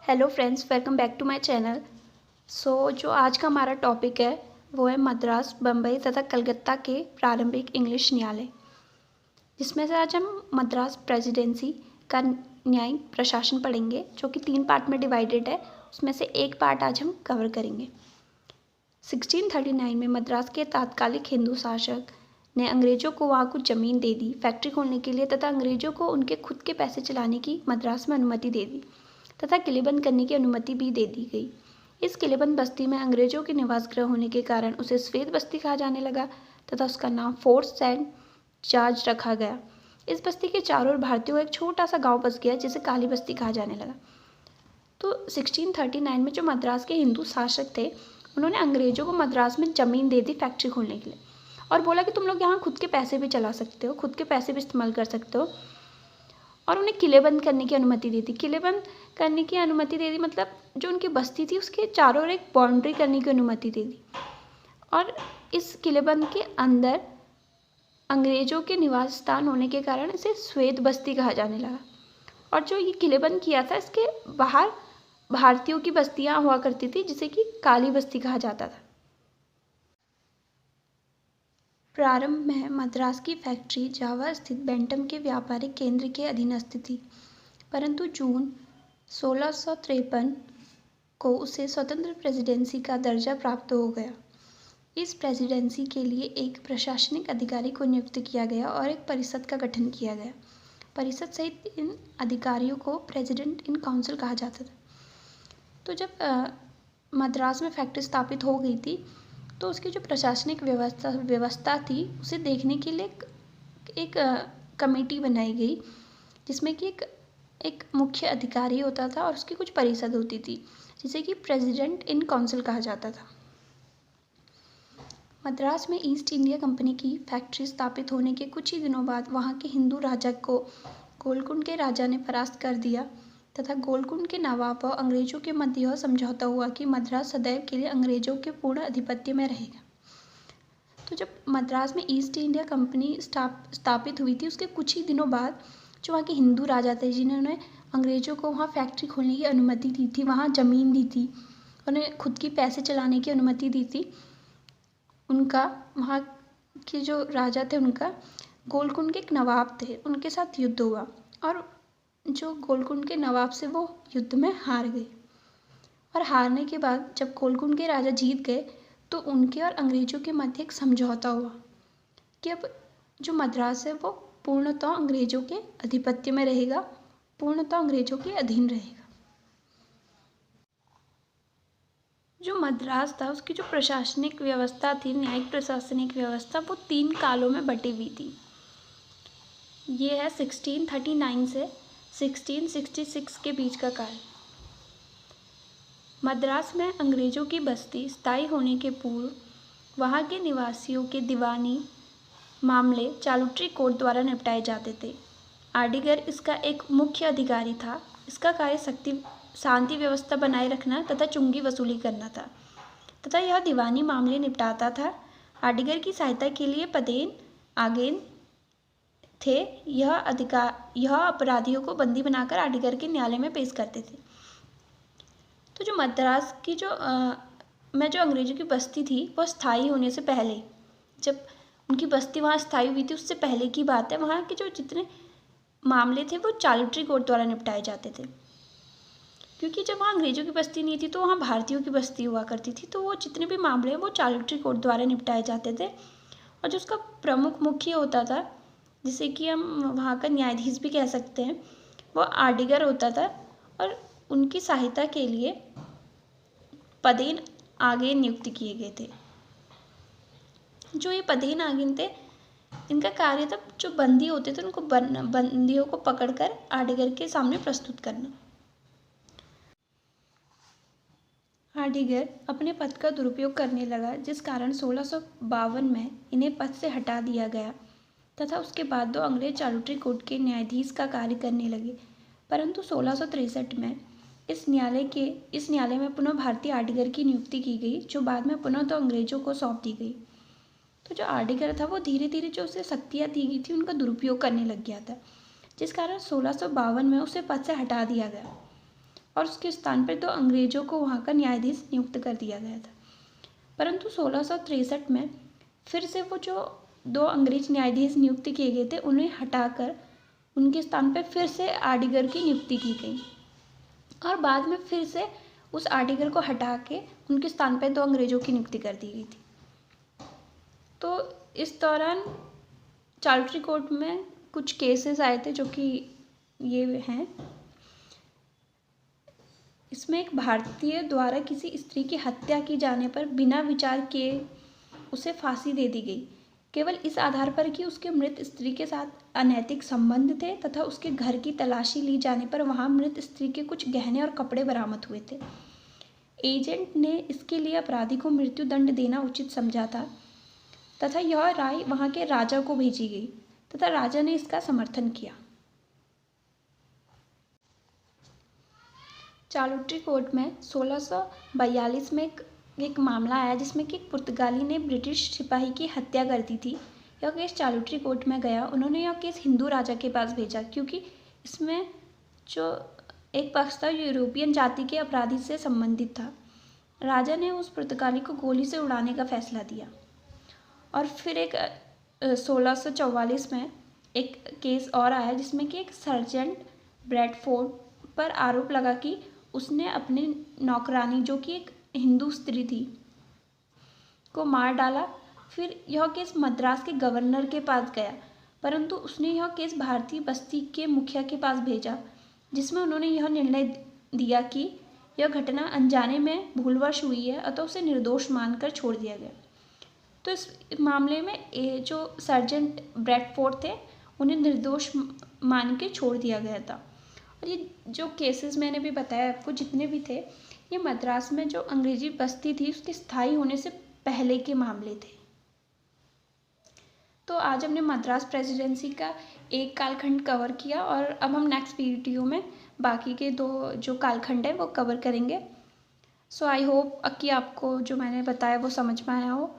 Hello friends, welcome back to my channel. जो आज का हमारा टॉपिक है वो है मद्रास, बम्बई तथा कलकत्ता के प्रारंभिक इंग्लिश न्यायालय, जिसमें से आज हम मद्रास प्रेसिडेंसी का न्यायिक प्रशासन पढ़ेंगे, जो कि 3 पार्ट में डिवाइडेड है। उसमें से एक पार्ट आज हम कवर करेंगे। 1639 में मद्रास के तात्कालिक हिंदू शासक ने अंग्रेज़ों को वहाँ कुछ ज़मीन दे दी फैक्ट्री खोलने के लिए, तथा अंग्रेज़ों को उनके खुद के पैसे चलाने की मद्रास में अनुमति दे दी तथा किलेबंद करने की अनुमति भी दे दी गई। इस किलेबंद बस्ती में अंग्रेज़ों के निवास गृह होने के कारण उसे श्वेत बस्ती कहा जाने लगा तथा उसका नाम फोर्ट सेंट जॉर्ज रखा गया। इस बस्ती के चारों ओर भारतीयों का एक छोटा सा गांव बस गया, जिसे काली बस्ती कहा जाने लगा। तो 1639 में जो मद्रास के हिंदू शासक थे, उन्होंने अंग्रेज़ों को मद्रास में ज़मीन दे दी फैक्ट्री खोलने के लिए, और बोला कि तुम लोग यहाँ खुद के पैसे भी चला सकते हो, खुद के पैसे भी इस्तेमाल कर सकते हो, और उन्हें किलेबंद करने की अनुमति दे दी। किलेबंद करने की अनुमति दे दी मतलब जो उनकी बस्ती थी उसके चारों ओर एक बाउंड्री करने की अनुमति दे दी, और इस किलेबंद के अंदर अंग्रेज़ों के निवास स्थान होने के कारण इसे श्वेत बस्ती कहा जाने लगा। और जो ये किलेबंद किया था, इसके बाहर भारतीयों की बस्तियाँ हुआ करती थी, जिसे कि काली बस्ती कहा जाता था। प्रारंभ में मद्रास की फैक्ट्री जावा स्थित बैंटम के व्यापारिक केंद्र के अधीनस्थ थी, परंतु जून 1653 को उसे स्वतंत्र प्रेसिडेंसी का दर्जा प्राप्त हो गया। इस प्रेसिडेंसी के लिए एक प्रशासनिक अधिकारी को नियुक्त किया गया और एक परिषद का गठन किया गया। परिषद सहित इन अधिकारियों को प्रेसिडेंट इन काउंसिल कहा जाता था। तो जब मद्रास में फैक्ट्री स्थापित हो गई थी, तो उसकी जो प्रशासनिक व्यवस्था थी उसे देखने के लिए एक कमेटी बनाई गई, जिसमें कि एक मुख्य अधिकारी होता था और उसकी कुछ परिषद होती थी, जिसे कि प्रेसिडेंट इन काउंसिल कहा जाता था। मद्रास में ईस्ट इंडिया कंपनी की फैक्ट्री स्थापित होने के कुछ ही दिनों बाद वहाँ के हिंदू राजा को गोलकुंड के राजा ने परास्त कर दिया तथा गोलकुंड के नवाब व अंग्रेजों के मध्य यह समझौता हुआ कि मद्रास सदैव के लिए अंग्रेजों के पूर्ण आधिपत्य में रहेगा। तो जब मद्रास में ईस्ट इंडिया कंपनी स्थापित हुई थी, उसके कुछ ही दिनों बाद जो वहाँ के हिंदू राजा थे, जिन्होंने अंग्रेजों को वहाँ फैक्ट्री खोलने की अनुमति दी थी, वहाँ ज़मीन दी थी, उन्हें खुद की पैसे चलाने की अनुमति दी थी, उनका वहाँ के जो राजा थे, उनका गोलकुंड के एक नवाब थे, उनके साथ युद्ध हुआ, और जो गोलकुंड के नवाब से वो युद्ध में हार गए। और हारने के बाद जब गोलकुंड के राजा जीत गए, तो उनके और अंग्रेजों के मध्य एक समझौता हुआ कि अब जो मद्रास है वो पूर्णतः अंग्रेजों के आधिपत्य में रहेगा, पूर्णतः अंग्रेजों के अधीन रहेगा। जो मद्रास था, उसकी जो प्रशासनिक व्यवस्था थी, न्यायिक प्रशासनिक व्यवस्था, वो 3 कालों में बटी हुई थी। ये है 1639 से 1666 के बीच का काल। मद्रास में अंग्रेजों की बस्ती स्थायी होने के पूर्व वहाँ के निवासियों के दीवानी मामले चालुट्री कोर्ट द्वारा निपटाए जाते थे। आडिगर इसका एक मुख्य अधिकारी था। इसका कार्य शांति व्यवस्था बनाए रखना तथा चुंगी वसूली करना था, तथा यह दीवानी मामले निपटाता था। आडिगर की सहायता के लिए पदेन आगेन थे। यह अपराधियों को बंदी बनाकर आडिगर के न्यायालय में पेश करते थे। तो जो मद्रास की जो अंग्रेजों की बस्ती थी, वो स्थायी होने से पहले, जब उनकी बस्ती वहाँ स्थायी हुई थी, उससे पहले की बात है, वहाँ के जो जितने मामले थे वो चालुट्री कोर्ट द्वारा निपटाए जाते थे। क्योंकि जब वहाँ अंग्रेजों की बस्ती नहीं थी, तो वहाँ भारतीयों की बस्ती हुआ करती थी, तो वो जितने भी मामले हैं वो चालुट्री कोर्ट द्वारा निपटाए जाते थे। और जो उसका प्रमुख मुखिया होता था, जिसे कि हम वहाँ का न्यायाधीश भी कह सकते हैं, वो आडिगर होता था, और उनकी सहायता के लिए पदेन आगेन नियुक्त किए गए थे। जो ये पदेन आगेन थे, इनका कार्य था जो बंदी होते थे उनको बंदियों को पकड़कर आडिगर के सामने प्रस्तुत करना। आडिगर अपने पद का दुरुपयोग करने लगा, जिस कारण 1652 में इन्हें पद से हटा दिया गया तथा उसके बाद 2 अंग्रेज चालुट्री कोर्ट के न्यायाधीश का कार्य करने लगे। परंतु 1663 में इस न्यायालय में पुनः भारतीय आडिगर की नियुक्ति की गई, जो बाद में पुनः 2 अंग्रेजों को सौंप दी गई। तो जो आडिगर था, वो धीरे धीरे जो उसे शक्तियाँ दी गई थी, उनका दुरुपयोग करने लग गया था, जिस कारण 1652 में उसे पद से हटा दिया गया। और उसके स्थान पर 2 अंग्रेज़ों को वहाँ का न्यायाधीश नियुक्त कर दिया गया था। परंतु 1663 में फिर से वो जो 2 अंग्रेज न्यायाधीश नियुक्त किए गए थे उन्हें हटाकर उनके स्थान पर फिर से आर्डिगर की नियुक्ति की गई और बाद में फिर से उस आर्टिकल को हटा के उनके स्थान पर 2 अंग्रेज़ों की नियुक्ति कर दी गई थी। तो इस दौरान चार्टरी कोर्ट में कुछ केसेस आए थे जो कि ये हैं। इसमें एक भारतीय द्वारा किसी स्त्री की हत्या की जाने पर बिना विचार किए उसे फांसी दे दी गई, केवल इस आधार पर कि उसके मृत स्त्री के साथ अनैतिक संबंध थे तथा उसके घर की तलाशी ली जाने पर वहां मृत स्त्री के कुछ गहने और कपड़े बरामद हुए थे। एजेंट ने इसके लिए अपराधी को मृत्यु दंड देना उचित समझा था तथा यह राय वहां के राजा को भेजी गई तथा राजा ने इसका समर्थन किया। चार्टरी कोर्ट में 1642 में एक मामला आया जिसमें कि एक पुर्तगाली ने ब्रिटिश सिपाही की हत्या कर दी थी। यह केस चार्टरी कोर्ट में गया। उन्होंने यह केस हिंदू राजा के पास भेजा क्योंकि इसमें जो एक पक्ष था यूरोपियन जाति के अपराधी से संबंधित था। राजा ने उस पुर्तगाली को गोली से उड़ाने का फैसला दिया। और फिर एक 1644 में एक केस और आया जिसमें कि एक सर्जेंट ब्रैडफोर्ड पर आरोप लगा कि उसने अपनी नौकरानी जो कि एक हिंदू स्त्री थी को मार डाला। फिर यह केस मद्रास के गवर्नर के पास गया, परंतु उसने यह केस भारतीय बस्ती के मुखिया के पास भेजा जिसमें उन्होंने यह निर्णय दिया कि यह घटना अनजाने में भूलवश हुई है अतः उसे निर्दोष मानकर छोड़ दिया गया। तो इस मामले में ये जो सर्जेंट ब्रैडफोर्ड थे उन्हें निर्दोष मान के छोड़ दिया गया था। और ये जो केसेस मैंने भी बताया आपको जितने भी थे ये मद्रास में जो अंग्रेजी बस्ती थी उसके स्थायी होने से पहले के मामले थे। तो आज हमने मद्रास प्रेसिडेंसी का एक कालखंड कवर किया और अब हम नेक्स्ट वीडियो में बाकी के 2 जो कालखंड है वो कवर करेंगे। सो आई होप कि आपको जो मैंने बताया वो समझ में आया हो।